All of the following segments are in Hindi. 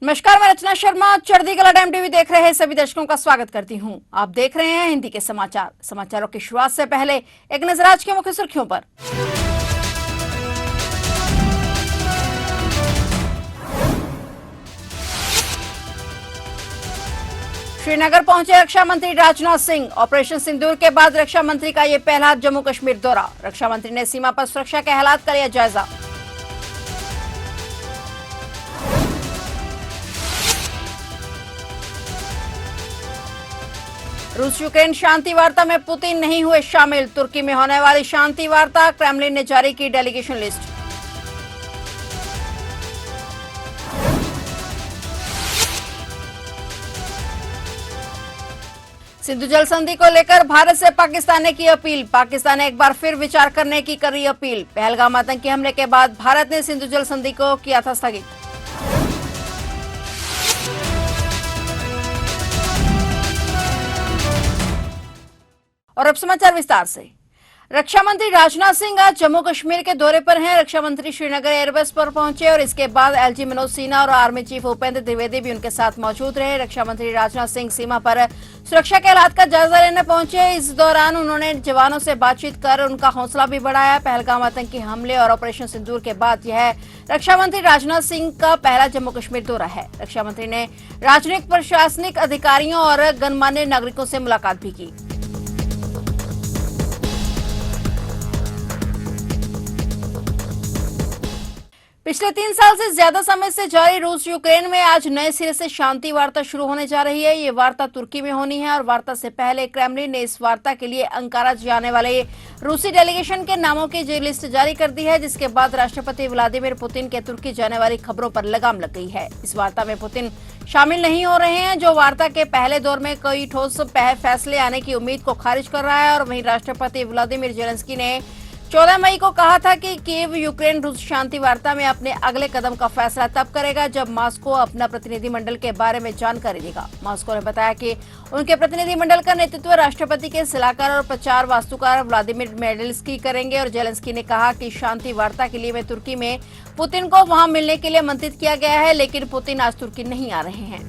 नमस्कार, मैं रचना शर्मा। चढ़ती कला टाइम टीवी देख रहे सभी दर्शकों का स्वागत करती हूं। आप देख रहे हैं हिंदी के समाचार। समाचारों की शुरुआत से पहले एक नजर आज की मुख्य सुर्खियों पर। श्रीनगर पहुंचे रक्षा मंत्री राजनाथ सिंह। ऑपरेशन सिंदूर के बाद रक्षा मंत्री का ये पहला जम्मू कश्मीर दौरा। रक्षा मंत्री ने सीमा पर सुरक्षा के हालात का लिया जायजा। रूस यूक्रेन शांति वार्ता में पुतिन नहीं हुए शामिल। तुर्की में होने वाली शांति वार्ता, क्रेमलिन ने जारी की डेलीगेशन लिस्ट। सिंधु जल संधि को लेकर भारत से पाकिस्तान ने की अपील। पाकिस्तान ने एक बार फिर विचार करने की करी अपील। पहलगाम आतंकी हमले के बाद भारत ने सिंधु जल संधि को किया था स्थगित। और अब समाचार विस्तार से। रक्षा मंत्री राजनाथ सिंह आज जम्मू कश्मीर के दौरे पर हैं। रक्षा मंत्री श्रीनगर एयरबेस पर पहुंचे और इसके बाद एलजी मनोज सिन्हा और आर्मी चीफ उपेंद्र द्विवेदी भी उनके साथ मौजूद रहे। रक्षा मंत्री राजनाथ सिंह सीमा पर सुरक्षा के हालात का जायजा लेने पहुंचे। इस दौरान उन्होंने जवानों से बातचीत कर उनका हौसला भी बढ़ाया। पहलगाम आतंकी हमले और ऑपरेशन सिंदूर के बाद यह रक्षा मंत्री राजनाथ सिंह का पहला जम्मू कश्मीर दौरा है। रक्षा मंत्री ने राजनयिक, प्रशासनिक अधिकारियों और गणमान्य नागरिकों से मुलाकात भी की। पिछले 3 साल से ज्यादा समय से जारी रूस यूक्रेन में आज नए सिरे से शांति वार्ता शुरू होने जा रही है। ये वार्ता तुर्की में होनी है और वार्ता से पहले क्रेमलिन ने इस वार्ता के लिए अंकारा जाने वाले रूसी डेलीगेशन के नामों की लिस्ट जारी कर दी है, जिसके बाद राष्ट्रपति व्लादिमीर पुतिन के तुर्की जाने वाली खबरों पर लगाम लग गई है। इस वार्ता में पुतिन शामिल नहीं हो रहे हैं, जो वार्ता के पहले दौर में कई ठोस फैसले आने की उम्मीद को खारिज कर रहा है। और वहीं राष्ट्रपति व्लादिमीर जेलेंस्की ने 14 मई को कहा था कि कीव यूक्रेन रूस शांति वार्ता में अपने अगले कदम का फैसला तब करेगा जब मॉस्को अपना प्रतिनिधिमंडल के बारे में जानकारी देगा। मॉस्को ने बताया कि उनके प्रतिनिधिमंडल का नेतृत्व राष्ट्रपति के सलाहकार और प्रचार वास्तुकार व्लादिमीर मेडेल्स्की करेंगे। और जेलेंस्की ने कहा कि शांति वार्ता के लिए तुर्की में पुतिन को वहां मिलने के लिए आमंत्रित किया गया है, लेकिन पुतिन आज तुर्की नहीं आ रहे हैं।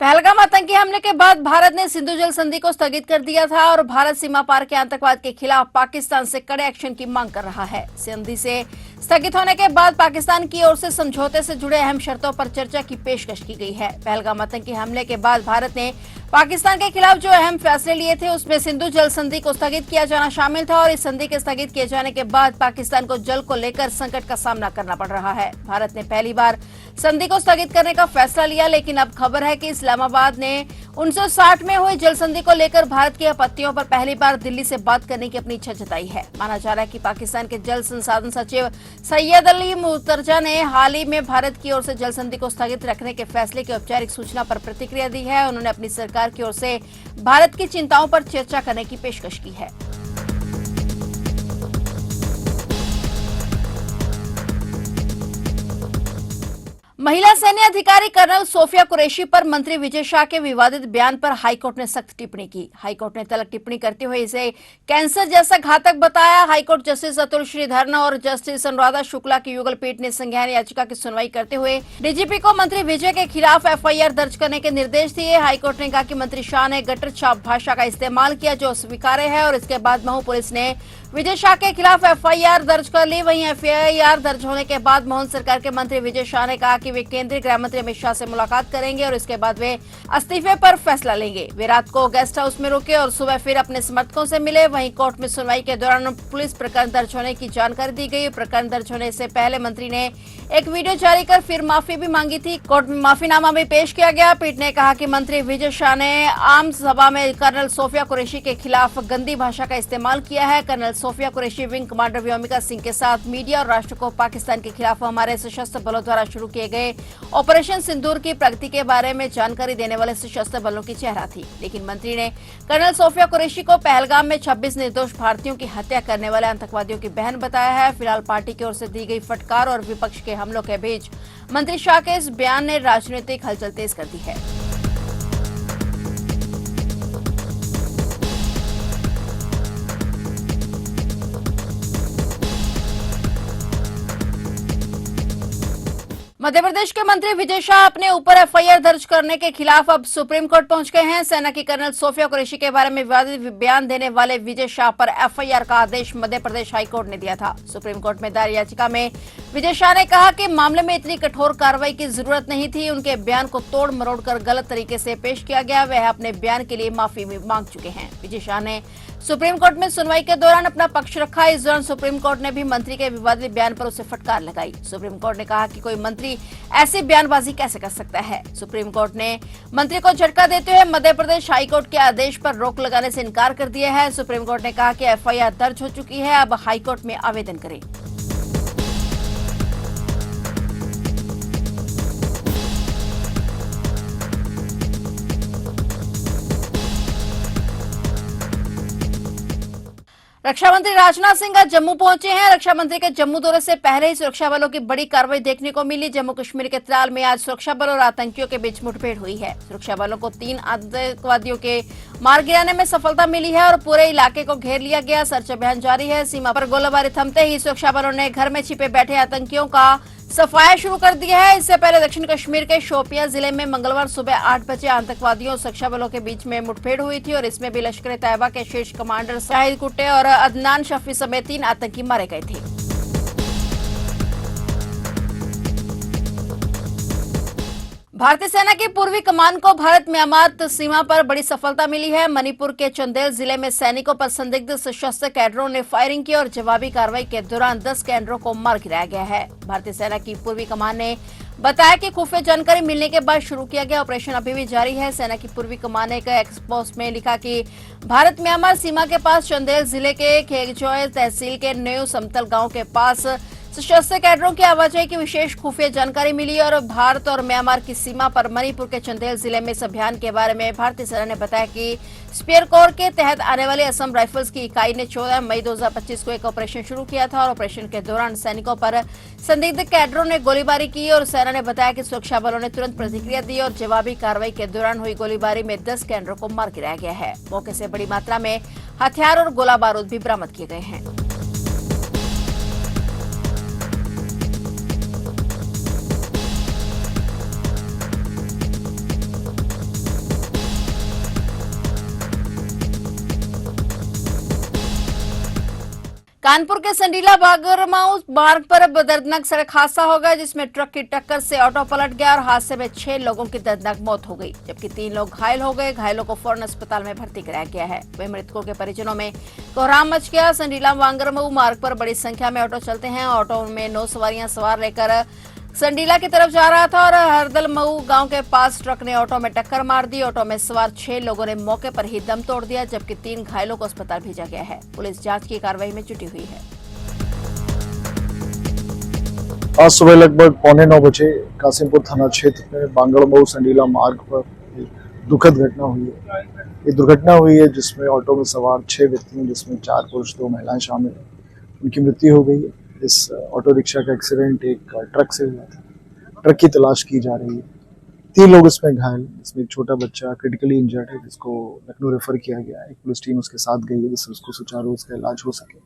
पहलगाम आतंकी हमले के बाद भारत ने सिंधु जल संधि को स्थगित कर दिया था और भारत सीमा पार के आतंकवाद के खिलाफ पाकिस्तान से कड़े एक्शन की मांग कर रहा है। संधि से स्थगित होने के बाद पाकिस्तान की ओर से समझौते से जुड़े अहम शर्तों पर चर्चा की पेशकश की गई है। पहलगाम आतंकी हमले के बाद भारत ने पाकिस्तान के खिलाफ जो अहम फैसले लिए थे उसमें सिंधु जल संधि को स्थगित किया जाना शामिल था। और इस संधि के स्थगित किए जाने के बाद पाकिस्तान को जल को लेकर संकट का सामना करना पड़ रहा है। भारत ने पहली बार संधि को स्थगित करने का फैसला लिया, लेकिन अब खबर है कि इस्लामाबाद ने 1960 में हुई जल संधि को लेकर भारत की आपत्तियों पर पहली बार दिल्ली से बात करने की अपनी इच्छा जताई है। माना जा रहा है कि पाकिस्तान के जल संसाधन सचिव सैयद अली मुर्तजा ने हाल ही में भारत की ओर से जल संधि को स्थगित रखने के फैसले की औपचारिक सूचना पर प्रतिक्रिया दी है। उन्होंने अपनी सरकार की ओर से भारत की चिंताओं पर चर्चा करने की पेशकश की है। महिला सैन्य अधिकारी कर्नल सोफिया कुरैशी पर मंत्री विजय शाह के विवादित बयान पर हाईकोर्ट ने सख्त टिप्पणी की। हाईकोर्ट ने तल्ख टिप्पणी करते हुए इसे कैंसर जैसा घातक बताया। हाईकोर्ट जस्टिस अतुल श्रीधरन और जस्टिस अनुराधा शुक्ला की युगल पीठ ने संज्ञान याचिका की सुनवाई करते हुए डीजीपी को मंत्री विजय के खिलाफ एफआईआर दर्ज करने के निर्देश दिए। हाईकोर्ट ने कहा कि मंत्री शाह ने गटर छाप भाषा का इस्तेमाल किया, जो स्वीकार्य है। और इसके बाद महू पुलिस ने विजय शाह के खिलाफ एफआईआर दर्ज कर ली। वहीं एफआईआर दर्ज होने के बाद मोहन सरकार के मंत्री विजय शाह ने कहा कि वे केंद्रीय गृह मंत्री अमित शाह से मुलाकात करेंगे और इसके बाद वे इस्तीफे पर फैसला लेंगे। वे रात को गेस्ट हाउस में रुके और सुबह फिर अपने समर्थकों से मिले। वहीं कोर्ट में सुनवाई के दौरान पुलिस प्रकरण दर्ज होने की जानकारी दी गई। प्रकरण दर्ज होने से पहले मंत्री ने एक वीडियो जारी कर फिर माफी भी मांगी थी। कोर्ट में माफीनामा भी पेश किया गया। पीठ ने कहा कि मंत्री विजय शाह ने आम सभा में कर्नल सोफिया कुरैशी के खिलाफ गंदी भाषा का इस्तेमाल किया है। Colonel Sofiya Qureshi wing commander Vyomika Singh के साथ मीडिया और राष्ट्र को पाकिस्तान के खिलाफ हमारे सशस्त्र बलों द्वारा शुरू किए गए ऑपरेशन सिंदूर की प्रगति के बारे में जानकारी देने वाले सशस्त्र बलों की चेहरा थी। लेकिन मंत्री ने कर्नल सोफिया कुरैशी को पहलगाम में 26 निर्दोष भारतीयों की हत्या करने वाले आतंकवादियों की बहन बताया है। फिलहाल पार्टी की ओर से दी गई फटकार और विपक्ष के हमलों के बीच मंत्री शाह के इस बयान ने राजनीतिक हलचल तेज कर दी है। मध्य प्रदेश के मंत्री विजय शाह अपने ऊपर एफआईआर दर्ज करने के खिलाफ अब सुप्रीम कोर्ट पहुंच गए हैं। सेना की कर्नल सोफिया कुरैशी के बारे में विवादित बयान देने वाले विजय शाह पर एफआईआर का आदेश मध्य प्रदेश हाईकोर्ट ने दिया था। सुप्रीम कोर्ट में दायर याचिका में विजय शाह ने कहा कि मामले में इतनी कठोर कार्रवाई की जरूरत नहीं थी। उनके बयान को तोड़ मरोड़ कर गलत तरीके से पेश किया गया। वह अपने बयान के लिए माफी भी मांग चुके हैं। विजय शाह ने सुप्रीम कोर्ट में सुनवाई के दौरान अपना पक्ष रखा। इस दौरान सुप्रीम कोर्ट ने भी मंत्री के विवादित बयान पर उसे फटकार लगाई। सुप्रीम कोर्ट ने कहा कि कोई मंत्री ऐसी बयानबाजी कैसे कर सकता है। सुप्रीम कोर्ट ने मंत्री को झटका देते हुए मध्य प्रदेश हाईकोर्ट के आदेश पर रोक लगाने से इनकार कर दिया है। सुप्रीम कोर्ट ने कहा कि एफआईआर दर्ज हो चुकी है, अब हाईकोर्ट में आवेदन करें। रक्षा मंत्री राजनाथ सिंह आज जम्मू पहुंचे हैं। रक्षा मंत्री के जम्मू दौरे से पहले ही सुरक्षा बलों की बड़ी कार्रवाई देखने को मिली। जम्मू कश्मीर के त्राल में आज सुरक्षा बलों और आतंकियों के बीच मुठभेड़ हुई है। सुरक्षा बलों को 3 आतंकवादियों के मार गिराने में सफलता मिली है और पूरे इलाके को घेर लिया गया। सर्च अभियान जारी है। सीमा पर गोलाबारी थमते ही सुरक्षा बलों ने घर में छिपे बैठे आतंकियों का सफाया शुरू कर दिया है। इससे पहले दक्षिण कश्मीर के शोपियां जिले में मंगलवार सुबह 8 बजे आतंकवादियों और सुरक्षा बलों के बीच में मुठभेड़ हुई थी और इसमें भी लश्कर ए तैयबा के शीर्ष कमांडर शाहिद कुट्टे और अदनान शफी समेत 3 आतंकी मारे गए थे। भारतीय सेना की पूर्वी कमान को भारत म्यांमार सीमा पर बड़ी सफलता मिली है। मणिपुर के चंदेल जिले में सैनिकों पर संदिग्ध सशस्त्र कैडरों ने फायरिंग की और जवाबी कार्रवाई के दौरान 10 कैडरों को मार गिराया गया है। भारतीय सेना की पूर्वी कमान ने बताया कि खुफिया जानकारी मिलने के बाद शुरू किया गया ऑपरेशन अभी भी जारी है। सेना की पूर्वी कमान ने एक एक्सपोस्ट में लिखा कि भारत म्यांमार सीमा के पास चंदेल जिले के खेगचोय तहसील के न्यू समतल गांव के पास सशस्त्र कैडरों की आवाजाही की विशेष खुफिया जानकारी मिली और भारत और म्यांमार की सीमा पर मणिपुर के चंदेल जिले में इस अभियान के बारे में भारतीय सेना ने बताया कि स्पीयर कोर के तहत आने वाले असम राइफल्स की इकाई ने 14 मई 2025 को एक ऑपरेशन शुरू किया था और ऑपरेशन के दौरान सैनिकों पर संदिग्ध कैडरों ने गोलीबारी की और सेना ने बताया कि सुरक्षा बलों ने तुरंत प्रतिक्रिया दी और जवाबी कार्रवाई के दौरान हुई गोलीबारी में 10 कैडरों को मार गिराया गया है। मौके से बड़ी मात्रा में हथियार और गोला बारूद भी बरामद किए गए हैं। कानपुर के संडीला बागरमाऊ मार्ग पर अब दर्दनाक सड़क हादसा हो गया जिसमें ट्रक की टक्कर से ऑटो पलट गया और हादसे में 6 लोगों की दर्दनाक मौत हो गई जबकि 3 लोग घायल हो गए। घायलों को फौरन अस्पताल में भर्ती कराया गया है। वहीं मृतकों के परिजनों में कोहराम मच गया। संडीला बागरमाऊ मार्ग पर बड़ी संख्या में ऑटो चलते हैं। ऑटो में 9 सवारियां सवार लेकर संडीला की तरफ जा रहा था और हरदल मऊ गांव के पास ट्रक ने ऑटो में टक्कर मार दी। ऑटो में सवार 6 लोगों ने मौके पर ही दम तोड़ दिया जबकि 3 घायलों को अस्पताल भेजा गया है। पुलिस जांच की कार्रवाई में जुटी हुई है। आज सुबह लगभग 8:45 बजे कासिमपुर थाना क्षेत्र में बांगड़मऊ संडीला मार्ग पर एक दुखद घटना हुई है। ये दुर्घटना हुई है जिसमें ऑटो में सवार 6 व्यक्ति हैं जिसमें 4 पुरुष 2 महिलाएं शामिल हैं। उनकी मृत्यु हो गई है। इस ऑटो रिक्शा का एक्सीडेंट एक ट्रक से हुआ था। ट्रक की तलाश की जा रही है। 3 लोग इसमें घायल, जिसमें एक छोटा बच्चा क्रिटिकली इंजर्ड है जिसको लखनऊ रेफर किया गया है। एक पुलिस टीम उसके साथ गई है जिससे उसको सुचारू रूप से इलाज हो सके।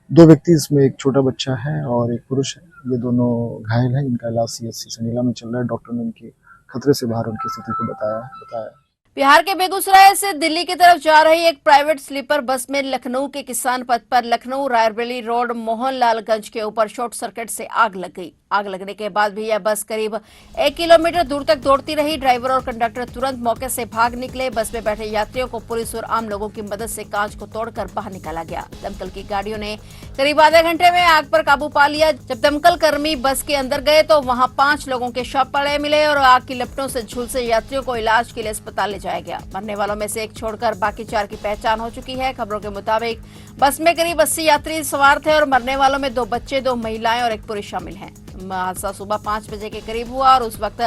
2 व्यक्ति इसमें एक छोटा बच्चा है और एक पुरुष है। ये दोनों घायल हैं। इनका इलाज सीएचसी संडीला में चल रहा है। डॉक्टर ने उनकी खतरे से बाहर उनकी स्थिति को बताया। बिहार के बेगूसराय से दिल्ली की तरफ जा रही एक प्राइवेट स्लीपर बस में लखनऊ के किसान पथ पर लखनऊ रायबरेली रोड मोहनलालगंज के ऊपर शॉर्ट सर्किट से आग लग गई। आग लगने के बाद भी यह बस करीब 1 किलोमीटर दूर तक दौड़ती रही। ड्राइवर और कंडक्टर तुरंत मौके से भाग निकले। बस में बैठे यात्रियों को पुलिस और आम लोगों की मदद से कांच को तोड़कर बाहर निकाला गया। दमकल की गाड़ियों ने करीब आधे घंटे में आग पर काबू पा लिया। जब दमकल कर्मी बस के अंदर गए तो वहां 5 लोगों के शव पड़े मिले और आग की लपटों से झुलसे यात्रियों को इलाज के लिए अस्पताल ले जाया गया। मरने वालों में से एक छोड़कर बाकी 4 की पहचान हो चुकी है। खबरों के मुताबिक बस में करीब 80 यात्री सवार थे और मरने वालों में 2 बच्चे, 2 महिलाएं और एक पुरुष शामिल हैं। हादसा सुबह 5 बजे के करीब हुआ और उस वक्त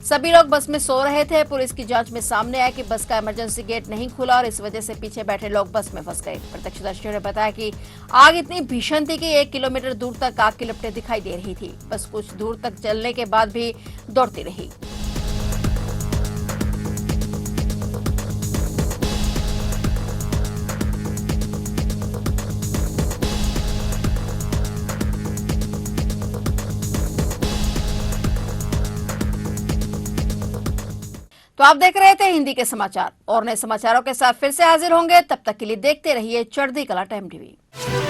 सभी लोग बस में सो रहे थे। पुलिस की जांच में सामने आया कि बस का इमरजेंसी गेट नहीं खुला और इस वजह से पीछे बैठे लोग बस में फंस गए। प्रत्यक्षदर्शियों ने बताया कि आग इतनी भीषण थी कि 1 किलोमीटर दूर तक आग की लपटें दिखाई दे रही थी। बस कुछ दूर तक चलने के बाद भी दौड़ती रही। तो आप देख रहे थे हिंदी के समाचार और नए समाचारों के साथ फिर से हाजिर होंगे। तब तक के लिए देखते रहिए चढ़ती कला टाइम टीवी।